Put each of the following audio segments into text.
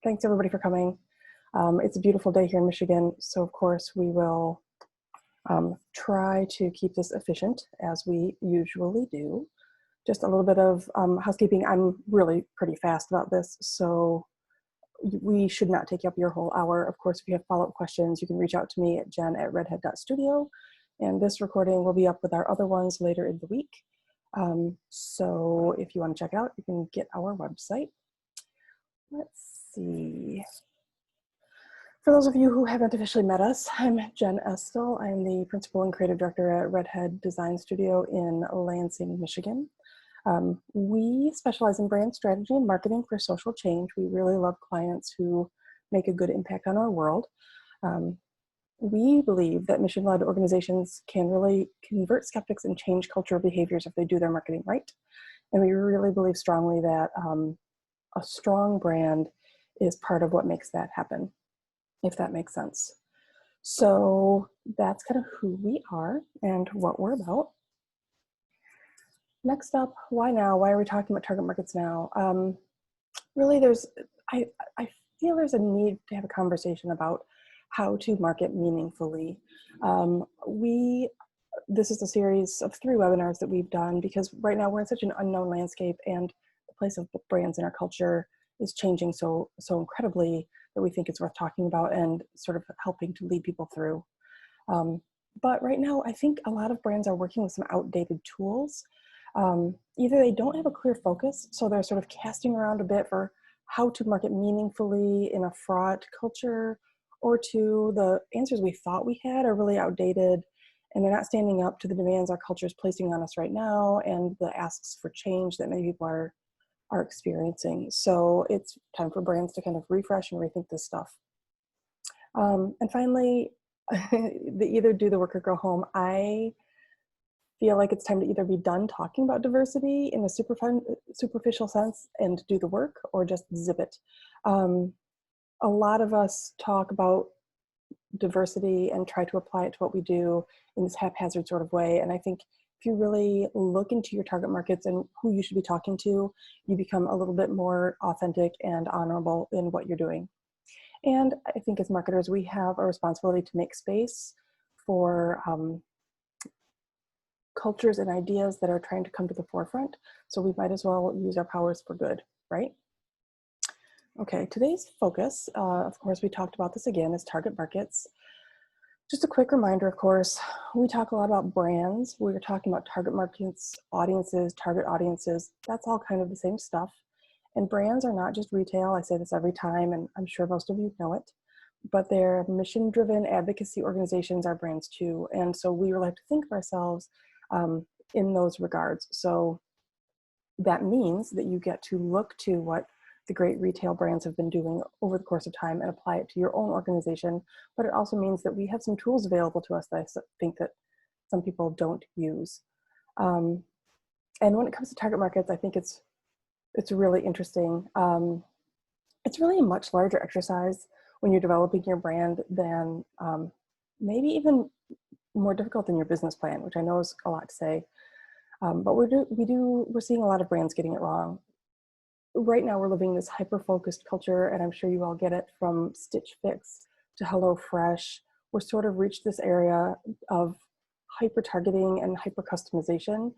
Thanks everybody for coming. It's a beautiful day here in Michigan, so of course we will try to keep this efficient as we usually do. Just a little bit of housekeeping. I'm really pretty fast about this, so we should not take up your whole hour. Of course, if you have follow-up questions, you can reach out to me at jen@redhead.studio, and this recording will be up with our other ones later in the week. So if you want to check it out, you can get our website. Let's see. For those of you who haven't officially met us, I'm Jen Estel. I'm the principal and creative director at Redhead Design Studio in Lansing, Michigan. We specialize in brand strategy and marketing for social change. We really love clients who make a good impact on our world. We believe that mission-led organizations can really convert skeptics and change cultural behaviors if they do their marketing right. And we really believe strongly that a strong brand is part of what makes that happen, if that makes sense. So that's kind of who we are and what we're about. Next up, why now? Why are we talking about target markets now? Really, I feel there's a need to have a conversation about how to market meaningfully. This is a series of 3 webinars that we've done because right now we're in such an unknown landscape, and the place of brands in our culture is changing so incredibly that we think it's worth talking about and sort of helping to lead people through. But right now, I think a lot of brands are working with some outdated tools. Either they don't have a clear focus, so they're sort of casting around a bit for how to market meaningfully in a fraught culture, or 2, the answers we thought we had are really outdated and they're not standing up to the demands our culture is placing on us right now and the asks for change that many people are experiencing. So it's time for brands to kind of refresh and rethink this stuff. And finally, they either do the work or go home. I feel like it's time to either be done talking about diversity in a superficial sense and do the work, or just zip it. A lot of us talk about diversity and try to apply it to what we do in this haphazard sort of way. And I think if you really look into your target markets and who you should be talking to, you become a little bit more authentic and honorable in what you're doing. And I think as marketers, we have a responsibility to make space for cultures and ideas that are trying to come to the forefront. So we might as well use our powers for good, right? Okay, today's focus, of course, we talked about this again, is target markets. Just a quick reminder, of course, we talk a lot about brands. We're talking about target markets, audiences, target audiences. That's all kind of the same stuff. And brands are not just retail. I say this every time, and I'm sure most of you know it, but they're mission-driven advocacy organizations are brands too. And so we really have to think of ourselves in those regards. So that means that you get to look to what the great retail brands have been doing over the course of time and apply it to your own organization. But it also means that we have some tools available to us that I think that some people don't use. And when it comes to target markets, I think it's really interesting. It's really a much larger exercise when you're developing your brand than maybe even more difficult than your business plan, which I know is a lot to say. But we're seeing a lot of brands getting it wrong. Right now we're living this hyper-focused culture, and I'm sure you all get it, from Stitch Fix to HelloFresh. We're sort of reached this area of hyper-targeting and hyper-customization.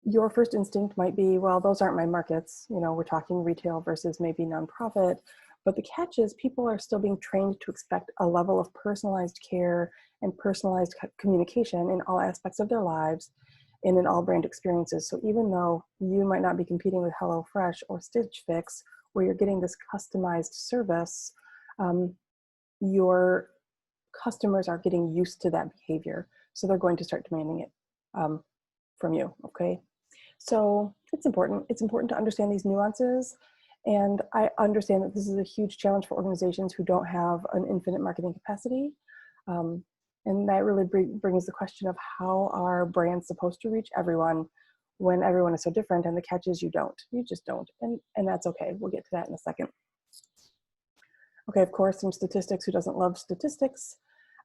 Your first instinct might be, well, those aren't my markets. You know, we're talking retail versus maybe nonprofit. But the catch is people are still being trained to expect a level of personalized care and personalized communication in all aspects of their lives and in all brand experiences. So even though you might not be competing with HelloFresh or Stitch Fix, where you're getting this customized service, your customers are getting used to that behavior. So they're going to start demanding it from you, okay? So it's important. It's important to understand these nuances. And I understand that this is a huge challenge for organizations who don't have an infinite marketing capacity. And that really brings the question of how are brands supposed to reach everyone when everyone is so different, and the catch is you just don't. And that's okay. We'll get to that in a second. Okay, of course, some statistics. Who doesn't love statistics?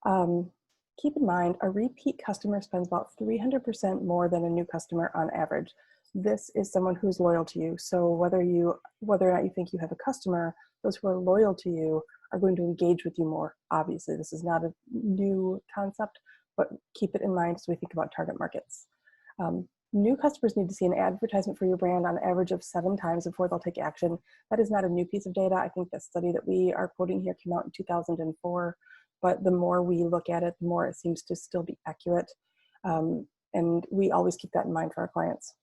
Keep in mind, a repeat customer spends about 300% more than a new customer on average. This is someone who's loyal to you. So whether or not you think you have a customer, those who are loyal to you are going to engage with you more. Obviously, this is not a new concept, but keep it in mind as we think about target markets. New customers need to see an advertisement for your brand on average of 7 times before they'll take action. That is not a new piece of data. I think the study that we are quoting here came out in 2004, but the more we look at it, the more it seems to still be accurate. And we always keep that in mind for our clients.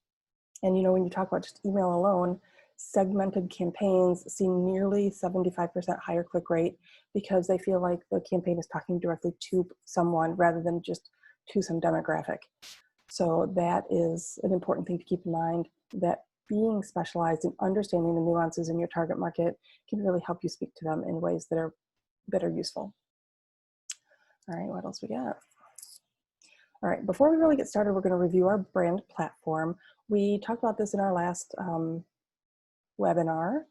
And you know, when you talk about just email alone, segmented campaigns see nearly 75% higher click rate because they feel like the campaign is talking directly to someone rather than just to some demographic. So that is an important thing to keep in mind, that being specialized in understanding the nuances in your target market can really help you speak to them in ways that are useful. All right, what else we got? All right, before we really get started, we're going to review our brand platform. We talked about this in our last webinar,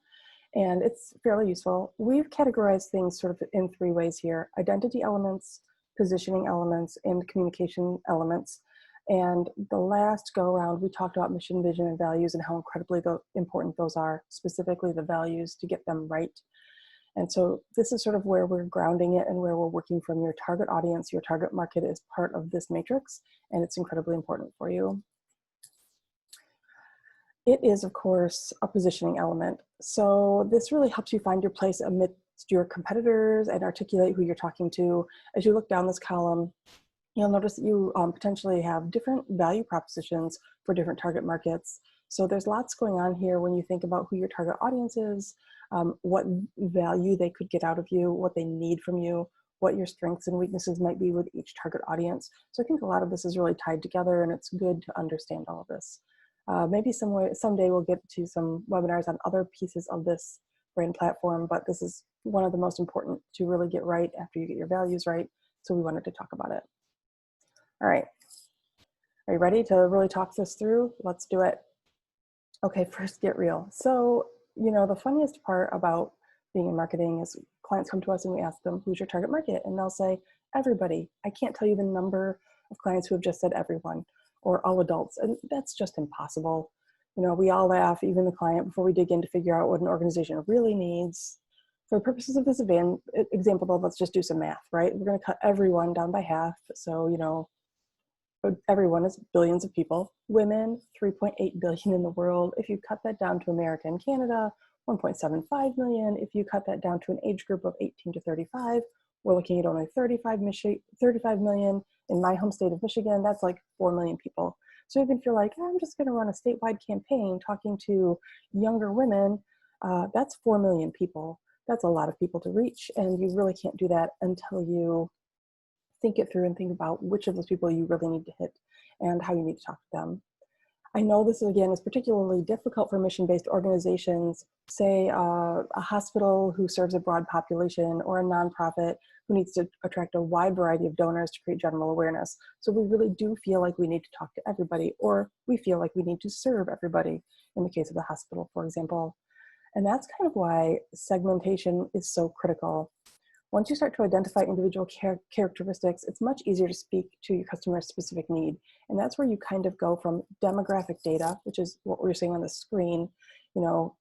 and it's fairly useful. We've categorized things sort of in 3 ways here: identity elements, positioning elements, and communication elements. And the last go around, we talked about mission, vision, and values and how incredibly important those are, specifically the values, to get them right. And so this is sort of where we're grounding it and where we're working from. Your target audience, your target market is part of this matrix, and it's incredibly important for you. It is, of course, a positioning element. So this really helps you find your place amidst your competitors and articulate who you're talking to. As you look down this column, you'll notice that you potentially have different value propositions for different target markets. So there's lots going on here when you think about who your target audience is, what value they could get out of you, what they need from you, what your strengths and weaknesses might be with each target audience. So I think a lot of this is really tied together, and it's good to understand all of this. Maybe someday we'll get to some webinars on other pieces of this brand platform, but this is one of the most important to really get right after you get your values right. So we wanted to talk about it. All right, are you ready to really talk this through? Let's do it. Okay, first, get real. So, you know, the funniest part about being in marketing is clients come to us and we ask them, who's your target market? And they'll say, everybody. I can't tell you the number of clients who have just said everyone or all adults, and that's just impossible. You know, we all laugh, even the client, before we dig in to figure out what an organization really needs. For the purposes of this example, though, let's just do some math, right? We're going to cut everyone down by half. So, you know, everyone is billions of people. Women, 3.8 billion in the world. If you cut that down to America and Canada, 1.75 million. If you cut that down to an age group of 18 to 35, we're looking at only 35 million. In my home state of Michigan, that's like 4 million people. So even if you're like, I'm just going to run a statewide campaign talking to younger women, that's 4 million people. That's a lot of people to reach, and you really can't do that until you think it through and think about which of those people you really need to hit and how you need to talk to them. I know this, again, is particularly difficult for mission-based organizations, say a hospital who serves a broad population, or a nonprofit who needs to attract a wide variety of donors to create general awareness. So we really do feel like we need to talk to everybody, or we feel like we need to serve everybody in the case of the hospital, for example. And that's kind of why segmentation is so critical. Once you start to identify individual characteristics, it's much easier to speak to your customer's specific need. And that's where you kind of go from demographic data, which is what we're seeing on the screen, you know,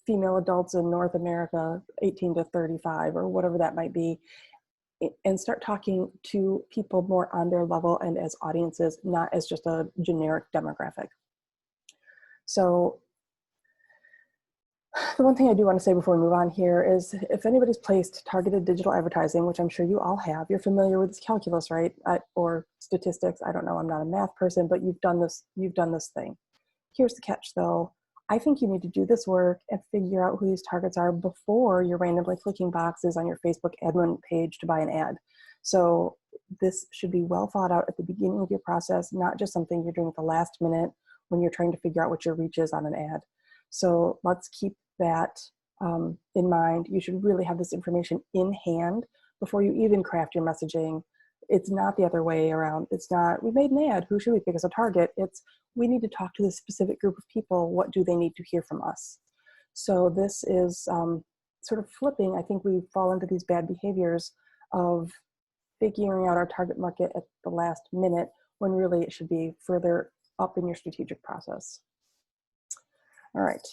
female adults in North America, 18 to 35, or whatever that might be, and start talking to people more on their level and as audiences, not as just a generic demographic. So the one thing I do want to say before we move on here is, if anybody's placed targeted digital advertising, which I'm sure you all have, you're familiar with this calculus, right? Or statistics. I don't know. I'm not a math person, but you've done this thing. Here's the catch, though. I think you need to do this work and figure out who these targets are before you're randomly clicking boxes on your Facebook admin page to buy an ad. So this should be well thought out at the beginning of your process, not just something you're doing at the last minute when you're trying to figure out what your reach is on an ad. So let's keep that in mind. You should really have this information in hand before you even craft your messaging. It's not the other way around. It's not, we made an ad, who should we pick as a target? It's, we need to talk to this specific group of people. What do they need to hear from us? So this is sort of flipping. I think we fall into these bad behaviors of figuring out our target market at the last minute, when really it should be further up in your strategic process. All right.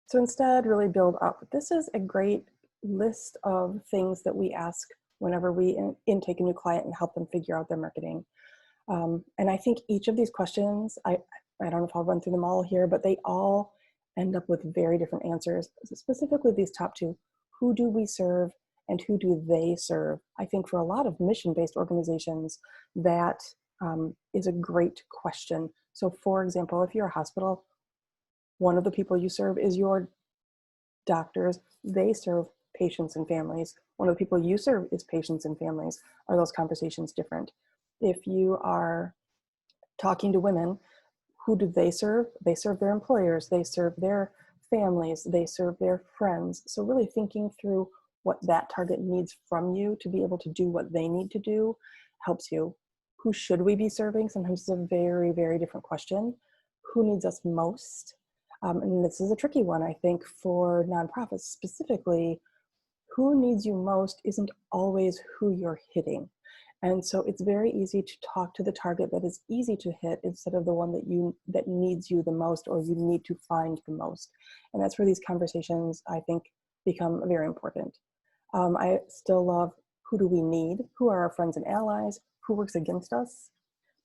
So instead, really build up. This is a great list of things that we ask whenever we intake a new client and help them figure out their marketing. And I think each of these questions, I don't know if I'll run through them all here, but they all end up with very different answers. Specifically these top two: who do we serve and who do they serve? I think for a lot of mission-based organizations, that is a great question. So for example, if you're a hospital, one of the people you serve is your doctors. They serve patients and families. One of the people you serve is patients and families. Are those conversations different? If you are talking to women, who do they serve? They serve their employers, they serve their families, they serve their friends. So really thinking through what that target needs from you to be able to do what they need to do helps you. Who should we be serving? Sometimes it's a very, very different question. Who needs us most? And this is a tricky one, I think, for nonprofits specifically. Who needs you most isn't always who you're hitting. And so it's very easy to talk to the target that is easy to hit instead of the one that needs you the most, or you need to find the most. And that's where these conversations, I think, become very important. I still love, who do we need? Who are our friends and allies? Who works against us?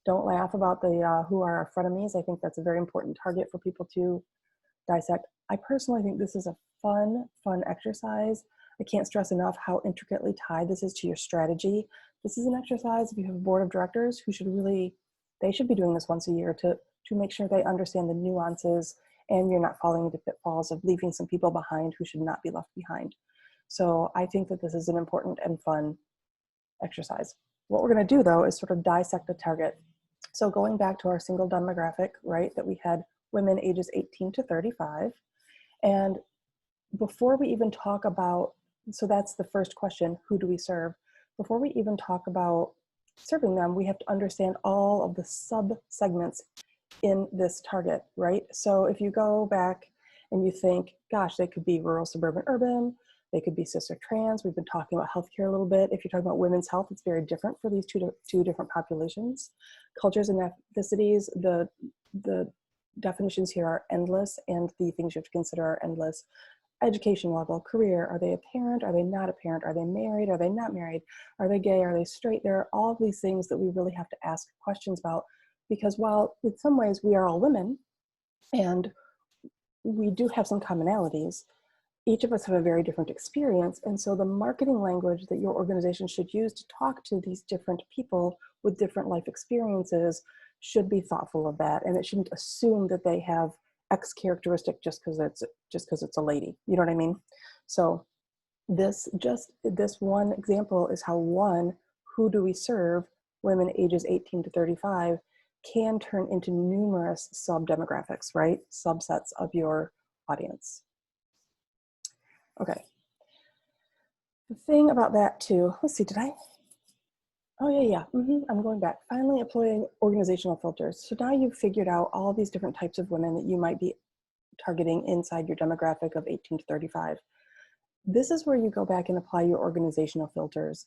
Don't laugh about the who are our frenemies. I think that's a very important target for people to dissect. I personally think this is a fun exercise. I can't stress enough how intricately tied this is to your strategy. This is an exercise, if you have a board of directors, who should really, they should be doing this once a year to make sure they understand the nuances and you're not falling into pitfalls of leaving some people behind who should not be left behind. So I think that this is an important and fun exercise. What we're going to do, though, is sort of dissect the target. So going back to our single demographic, right, that we had women ages 18 to 35. And before we even talk about, so that's the first question, who do we serve? Before we even talk about serving them, we have to understand all of the sub-segments in this target, right? So if you go back and you think, gosh, they could be rural, suburban, urban, they could be cis or trans. We've been talking about healthcare a little bit. If you're talking about women's health, it's very different for these two different populations. Cultures and ethnicities, the definitions here are endless, and the things you have to consider are endless. Education level, career, are they a parent? Are they not a parent? Are they married? Are they not married? Are they gay? Are they straight? There are all of these things that we really have to ask questions about, because while in some ways we are all women and we do have some commonalities, each of us have a very different experience. And so the marketing language that your organization should use to talk to these different people with different life experiences should be thoughtful of that. And it shouldn't assume that they have X characteristic just because it's a lady. You know what I mean? So this one example is how who do we serve, women ages 18 to 35, can turn into numerous sub-demographics, right? Subsets of your audience. Okay. The thing about that too, let's see, oh yeah. I'm going back. Finally employing organizational filters. So now you've figured out all these different types of women that you might be targeting inside your demographic of 18 to 35. This is where you go back and apply your organizational filters.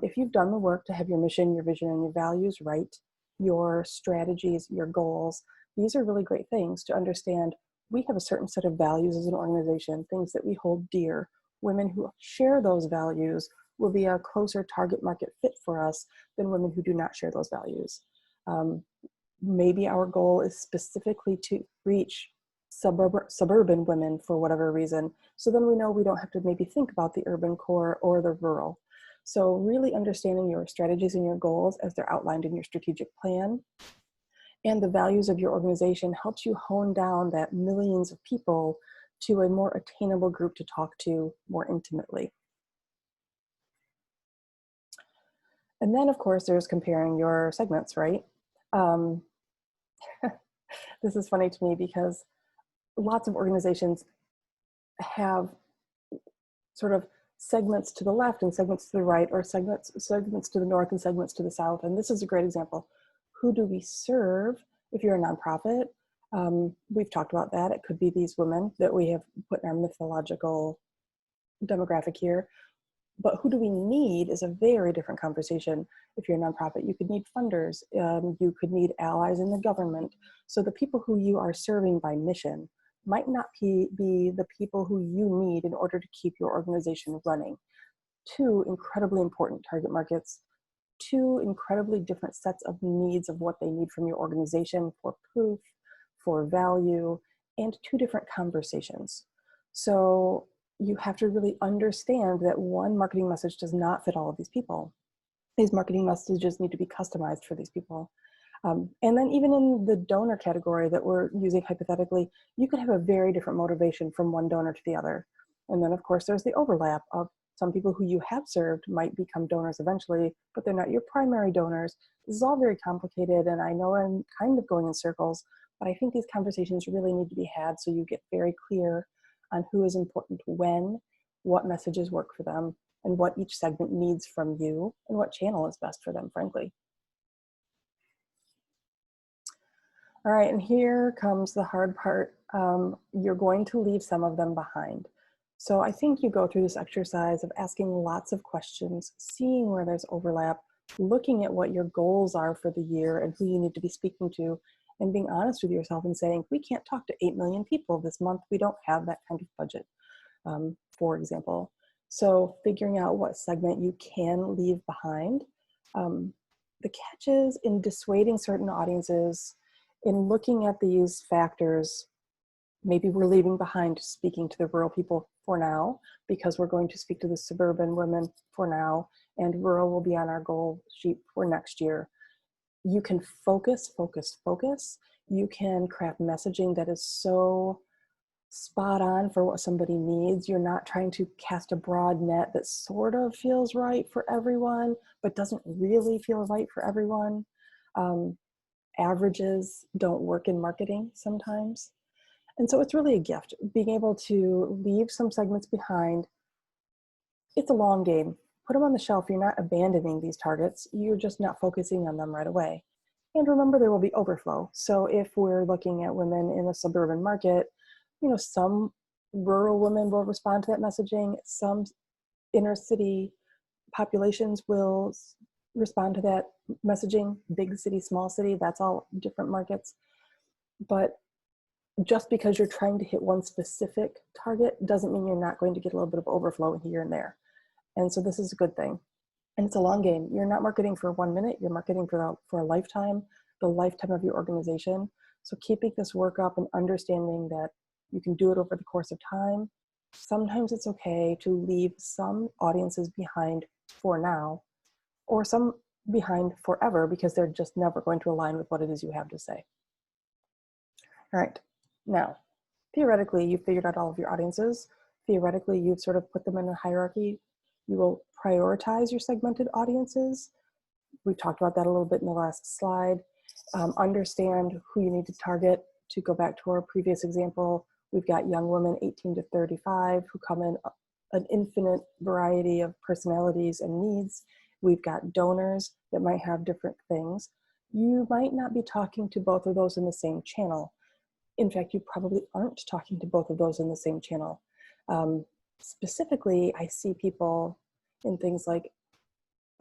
If you've done the work to have your mission, your vision, and your values right, your strategies, your goals, these are really great things to understand. We have a certain set of values as an organization, things that we hold dear. Women who share those values will be a closer target market fit for us than women who do not share those values. Maybe our goal is specifically to reach suburban women for whatever reason. So then we know we don't have to maybe think about the urban core or the rural. So really understanding your strategies and your goals as they're outlined in your strategic plan and the values of your organization helps you hone down that millions of people to a more attainable group to talk to more intimately. And then of course there's comparing your segments, right? This is funny to me because lots of organizations have sort of segments to the left and segments to the right, or segments to the north and segments to the south. And this is a great example. Who do we serve if you're a nonprofit? We've talked about that. It could be these women that we have put in our mythological demographic here. But who do we need is a very different conversation. If you're a nonprofit, you could need funders, you could need allies in the government. So the people who you are serving by mission, might not be the people who you need in order to keep your organization running. Two incredibly important target markets, two incredibly different sets of needs of what they need from your organization for proof, for value, and two different conversations. So you have to really understand that one marketing message does not fit all of these people. These marketing messages need to be customized for these people. And then even in the donor category that we're using hypothetically, you could have a very different motivation from one donor to the other. And then of course there's the overlap of some people who you have served might become donors eventually, but they're not your primary donors. This is all very complicated, and I know I'm kind of going in circles, but I think these conversations really need to be had so you get very clear on who is important when, what messages work for them, and what each segment needs from you, and what channel is best for them, frankly. All right, and here comes the hard part. You're going to leave some of them behind. So I think you go through this exercise of asking lots of questions, seeing where there's overlap, looking at what your goals are for the year and who you need to be speaking to, and being honest with yourself and saying, we can't talk to 8 million people this month. We don't have that kind of budget, for example. So figuring out what segment you can leave behind. The catch is in dissuading certain audiences, in looking at these factors, maybe we're leaving behind speaking to the rural people for now, because we're going to speak to the suburban women for now, and rural will be on our goal sheet for next year. You can focus, focus, focus. You can craft messaging that is so spot on for what somebody needs. You're not trying to cast a broad net that sort of feels right for everyone, but doesn't really feel right for everyone. Averages don't work in marketing sometimes. And so it's really a gift, being able to leave some segments behind. It's a long game. Put them on the shelf. You're not abandoning these targets. You're just not focusing on them right away. And remember, there will be overflow. So if we're looking at women in a suburban market, some rural women will respond to that messaging. Some inner city populations will respond to that messaging. Big city, small city, that's all different markets. But just because you're trying to hit one specific target doesn't mean you're not going to get a little bit of overflow here and there. And so this is a good thing. And it's a long game. You're not marketing for 1 minute, you're marketing for a lifetime, the lifetime of your organization. So keeping this work up and understanding that you can do it over the course of time. Sometimes it's okay to leave some audiences behind for now, or some behind forever because they're just never going to align with what it is you have to say. All right, now, theoretically, you've figured out all of your audiences. Theoretically, you've sort of put them in a hierarchy. You will prioritize your segmented audiences. We've talked about that a little bit in the last slide. Understand who you need to target. To go back to our previous example, we've got young women 18 to 35 who come in an infinite variety of personalities and needs. We've got donors that might have different things. You might not be talking to both of those in the same channel. In fact, you probably aren't talking to both of those in the same channel. Specifically, I see people in things like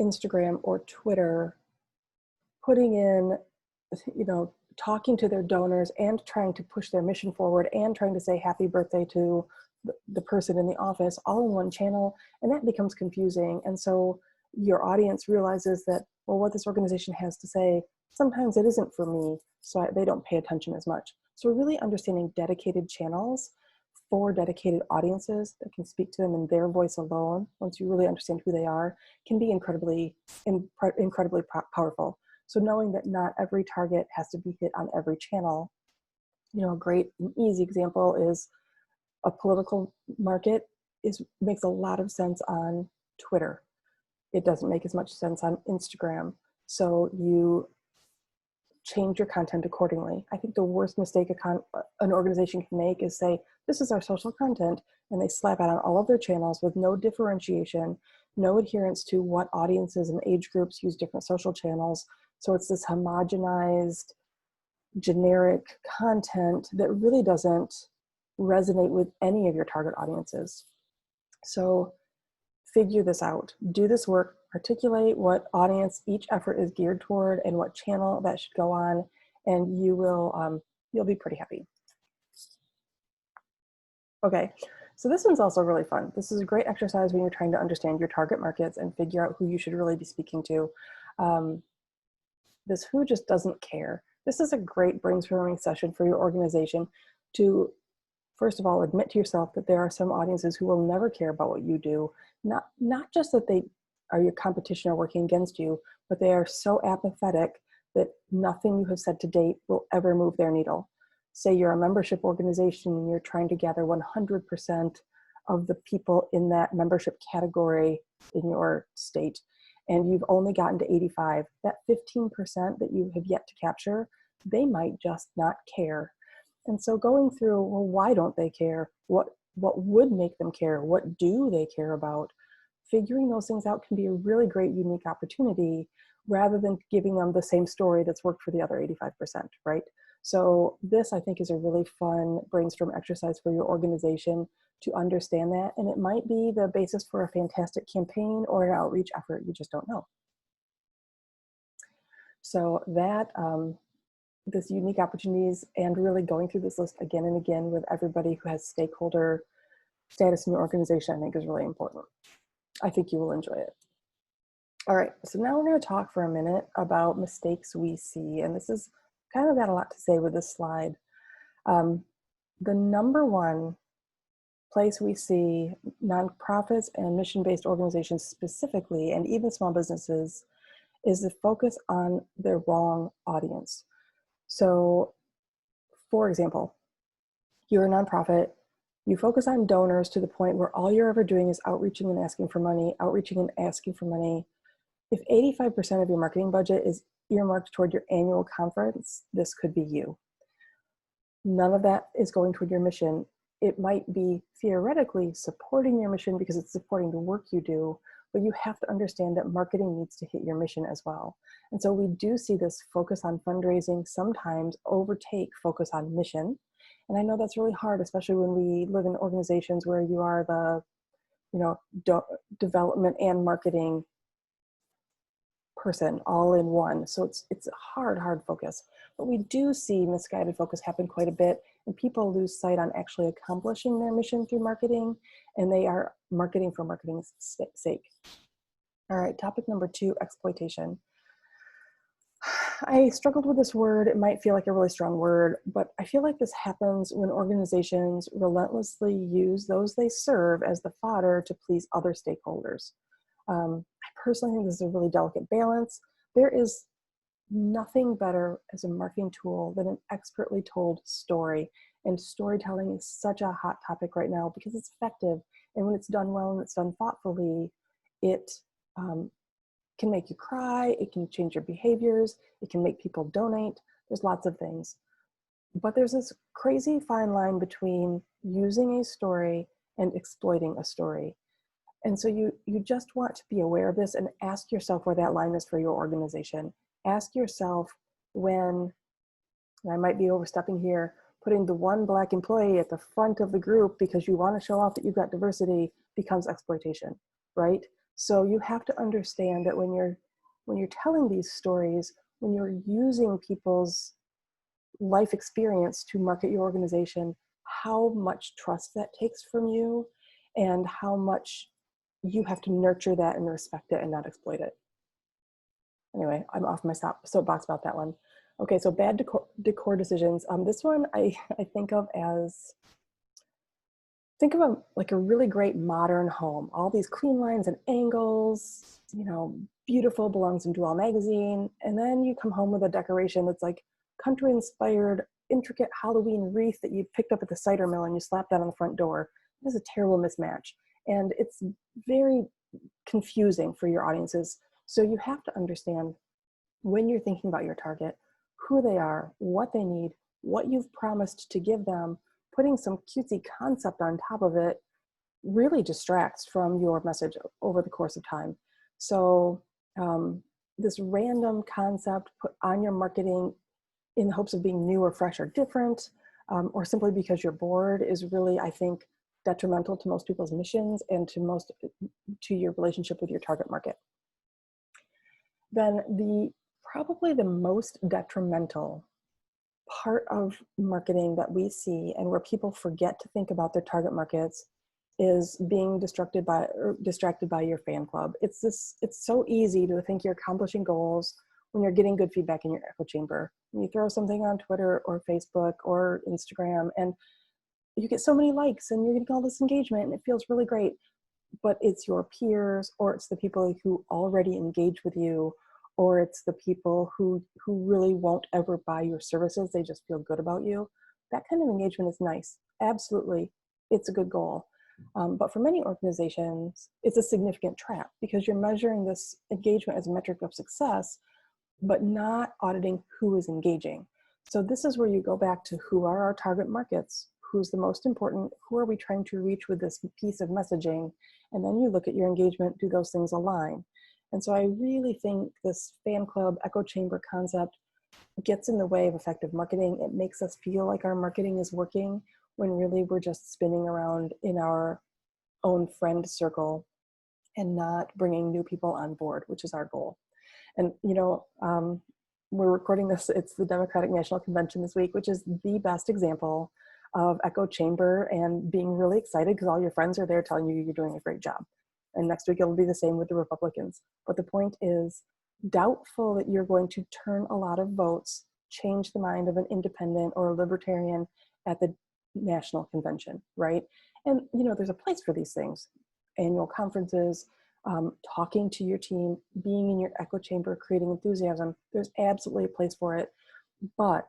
Instagram or Twitter putting in, talking to their donors and trying to push their mission forward and trying to say happy birthday to the person in the office all in one channel, and that becomes confusing. And so your audience realizes that, well, what this organization has to say, sometimes it isn't for me, so they don't pay attention as much. So really understanding dedicated channels for dedicated audiences that can speak to them in their voice alone, once you really understand who they are, can be incredibly powerful. So knowing that not every target has to be hit on every channel. A great and easy example is a political market makes a lot of sense on Twitter. It doesn't make as much sense on Instagram. So you change your content accordingly. I think the worst mistake an organization can make is say, this is our social content, and they slap it on all of their channels with no differentiation, no adherence to what audiences and age groups use different social channels. So it's this homogenized, generic content that really doesn't resonate with any of your target audiences. So figure this out, do this work, articulate what audience each effort is geared toward and what channel that should go on, and you'll be pretty happy. Okay, so this one's also really fun. This is a great exercise when you're trying to understand your target markets and figure out who you should really be speaking to. Um, this who just doesn't care. This is a great brainstorming session for your organization to, first of all, admit to yourself that there are some audiences who will never care about what you do. Not just that they are your competition or working against you, but they are so apathetic that nothing you have said to date will ever move their needle. Say you're a membership organization and you're trying to gather 100% of the people in that membership category in your state, and you've only gotten to 85, that 15% that you have yet to capture, they might just not care. And so going through, well, why don't they care? What would make them care? What do they care about? Figuring those things out can be a really great, unique opportunity rather than giving them the same story that's worked for the other 85%, right? So this, I think, is a really fun brainstorm exercise for your organization to understand that. And it might be the basis for a fantastic campaign or an outreach effort. You just don't know. So that, this unique opportunities and really going through this list again and again with everybody who has stakeholder status in your organization, I think is really important. I think you will enjoy it. All right, so now we're going to talk for a minute about mistakes we see. And this is kind of got a lot to say with this slide. The number one place we see nonprofits and mission-based organizations specifically, and even small businesses, is the focus on their wrong audience. So, for example, you're a nonprofit, you focus on donors to the point where all you're ever doing is outreaching and asking for money, outreaching and asking for money. If 85% of your marketing budget is earmarked toward your annual conference, this could be you. None of that is going toward your mission. It might be theoretically supporting your mission because it's supporting the work you do, but you have to understand that marketing needs to hit your mission as well. And so we do see this focus on fundraising sometimes overtake focus on mission. And I know that's really hard, especially when we live in organizations where you are the, development and marketing person all in one. So it's a hard focus. But we do see misguided focus happen quite a bit, and people lose sight on actually accomplishing their mission through marketing, and they are marketing for marketing's sake. All right, topic number 2, exploitation. I struggled with this word. It might feel like a really strong word, but I feel like this happens when organizations relentlessly use those they serve as the fodder to please other stakeholders. I personally think this is a really delicate balance. There is nothing better as a marketing tool than an expertly told story. And storytelling is such a hot topic right now because it's effective. And when it's done well and it's done thoughtfully, it can make you cry, it can change your behaviors, it can make people donate. There's lots of things. But there's this crazy fine line between using a story and exploiting a story. And so you just want to be aware of this and ask yourself where that line is for your organization. Ask yourself when, and I might be overstepping here, putting the one Black employee at the front of the group because you want to show off that you've got diversity becomes exploitation, right? So you have to understand that when you're telling these stories, when you're using people's life experience to market your organization, how much trust that takes from you and how much you have to nurture that and respect it and not exploit it. Anyway, I'm off my soapbox about that one. Okay, so bad decor decisions. This one I think of like a really great modern home. All these clean lines and angles, beautiful, belongs in Dwell magazine. And then you come home with a decoration that's like country inspired, intricate Halloween wreath that you picked up at the cider mill and you slap that on the front door. It is a terrible mismatch. And it's very confusing for your audiences. So you have to understand when you're thinking about your target, who they are, what they need, what you've promised to give them. Putting some cutesy concept on top of it really distracts from your message over the course of time. So this random concept put on your marketing in the hopes of being new or fresh or different, or simply because you're bored is really, I think, detrimental to most people's missions and to your relationship with your target market. Then probably the most detrimental part of marketing that we see and where people forget to think about their target markets is being distracted by your fan club. It's so easy to think you're accomplishing goals when you're getting good feedback in your echo chamber. You throw something on Twitter or Facebook or Instagram and you get so many likes and you're getting all this engagement and it feels really great, but it's your peers or it's the people who already engage with you, or it's the people who really won't ever buy your services. They just feel good about you. That kind of engagement is nice. Absolutely. It's a good goal. But for many organizations, it's a significant trap because you're measuring this engagement as a metric of success, but not auditing who is engaging. So this is where you go back to who are our target markets, who's the most important, who are we trying to reach with this piece of messaging, and then you look at your engagement, do those things align? And so I really think this fan club echo chamber concept gets in the way of effective marketing. It makes us feel like our marketing is working when really we're just spinning around in our own friend circle and not bringing new people on board, which is our goal. And, we're recording this, it's the Democratic National Convention this week, which is the best example of echo chamber and being really excited because all your friends are there telling you you're doing a great job. And next week it'll be the same with the Republicans. But the point is, doubtful that you're going to turn a lot of votes, change the mind of an independent or a libertarian at the national convention, right? And, there's a place for these things. Annual conferences, talking to your team, being in your echo chamber, creating enthusiasm. There's absolutely a place for it. But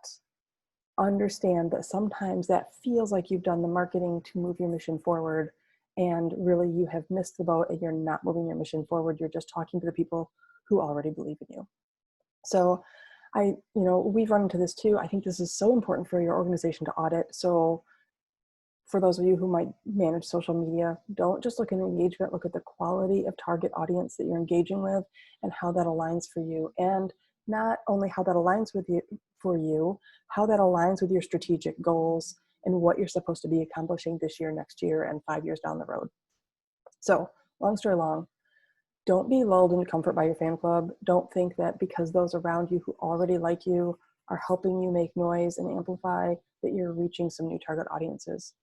understand that sometimes that feels like you've done the marketing to move your mission forward, and really you have missed the boat and you're not moving your mission forward. You're just talking to the people who already believe in you. So we've run into this too. I think this is so important for your organization to audit. So for those of you who might manage social media, don't just look at engagement, look at the quality of target audience that you're engaging with and how that aligns for you. And not only how that aligns with you, how that aligns with your strategic goals and what you're supposed to be accomplishing this year, next year, and 5 years down the road. So, long story long, don't be lulled into comfort by your fan club. Don't think that because those around you who already like you are helping you make noise and amplify that you're reaching some new target audiences.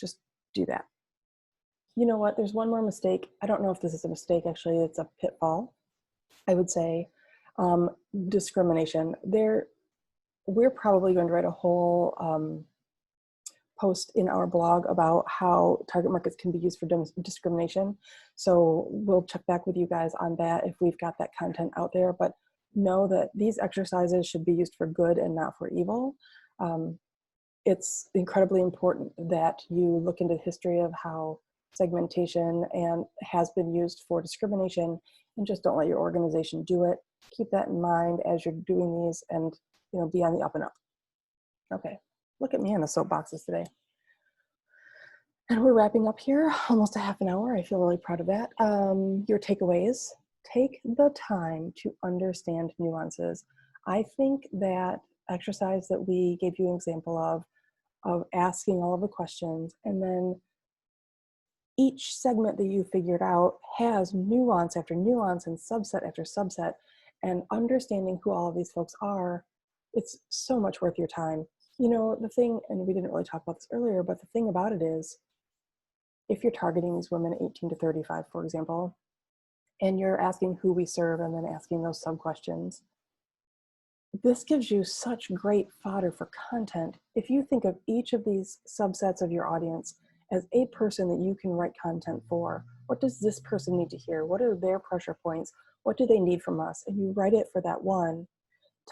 Just do that. You know what? There's one more mistake. I don't know if this is a mistake, actually. It's a pitfall, I would say. Discrimination. We're probably going to write a whole post in our blog about how target markets can be used for discrimination. So we'll check back with you guys on that if we've got that content out there. But know that these exercises should be used for good and not for evil. It's incredibly important that you look into the history of how segmentation has been used for discrimination, and just don't let your organization do it. Keep that in mind as you're doing these, and be on the up and up. Okay, look at me on the soapboxes today. And we're wrapping up here, almost a half an hour. I feel really proud of that. Your takeaways: take the time to understand nuances. I think that exercise that we gave you an example of asking all of the questions, and then each segment that you figured out has nuance after nuance and subset after subset, and understanding who all of these folks are, it's so much worth your time. The thing, and we didn't really talk about this earlier, but the thing about it is, if you're targeting these women 18 to 35, for example, and you're asking who we serve and then asking those sub-questions, this gives you such great fodder for content. If you think of each of these subsets of your audience as a person that you can write content for, what does this person need to hear? What are their pressure points? What do they need from us? And you write it for that one,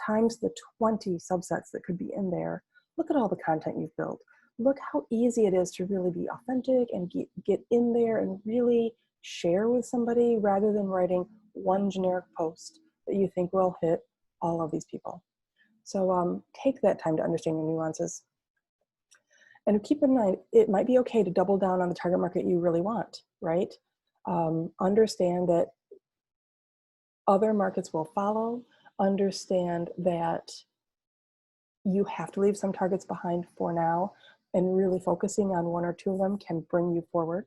times the 20 subsets that could be in there. Look at all the content you've built. Look how easy it is to really be authentic and get in there and really share with somebody, rather than writing one generic post that you think will hit all of these people. So take that time to understand your nuances. And keep in mind, it might be okay to double down on the target market you really want, right? Understand that other markets will follow. Understand that you have to leave some targets behind for now, and really focusing on one or two of them can bring you forward.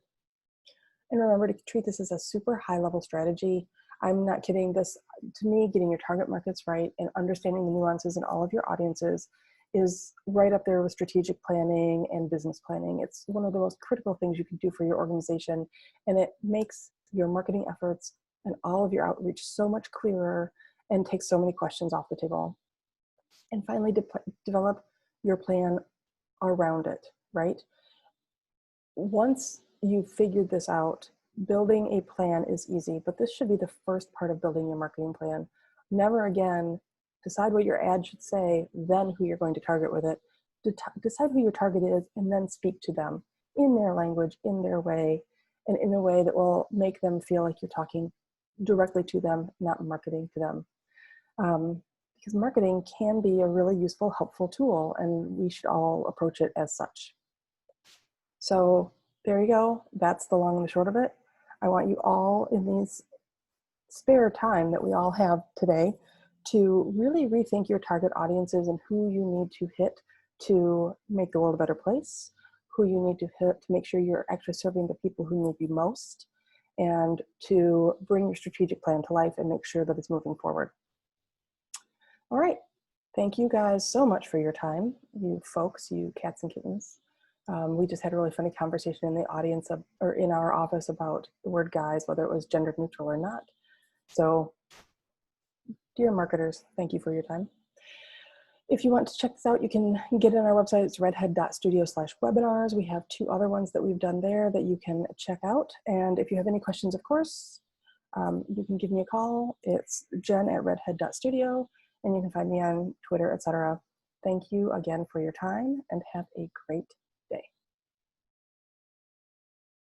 And remember to treat this as a super high level strategy. I'm not kidding. This, to me, getting your target markets right and understanding the nuances in all of your audiences is right up there with strategic planning and business planning. It's one of the most critical things you can do for your organization, and it makes your marketing efforts and all of your outreach so much clearer and takes so many questions off the table. And finally, develop your plan around it, right? Once you've figured this out, building a plan is easy, but this should be the first part of building your marketing plan. Never again decide what your ad should say, then who you're going to target with it. Decide who your target is, and then speak to them in their language, in their way, and in a way that will make them feel like you're talking directly to them, not marketing to them. Because marketing can be a really useful, helpful tool, and we should all approach it as such. So there you go. That's the long and the short of it. I want you all, in these spare time that we all have today, to really rethink your target audiences and who you need to hit to make the world a better place, who you need to hit to make sure you're actually serving the people who need you most, and to bring your strategic plan to life and make sure that it's moving forward. All right. Thank you guys so much for your time, you folks, you cats and kittens. We just had a really funny conversation in the audience or in our office about the word guys, whether it was gender neutral or not. So, dear marketers, thank you for your time. If you want to check this out, you can get it on our website. It's redhead.studio/webinars. We have 2 other ones that we've done there that you can check out. And if you have any questions, of course, you can give me a call. It's jen@redhead.studio, and you can find me on Twitter, etc. Thank you again for your time, and have a great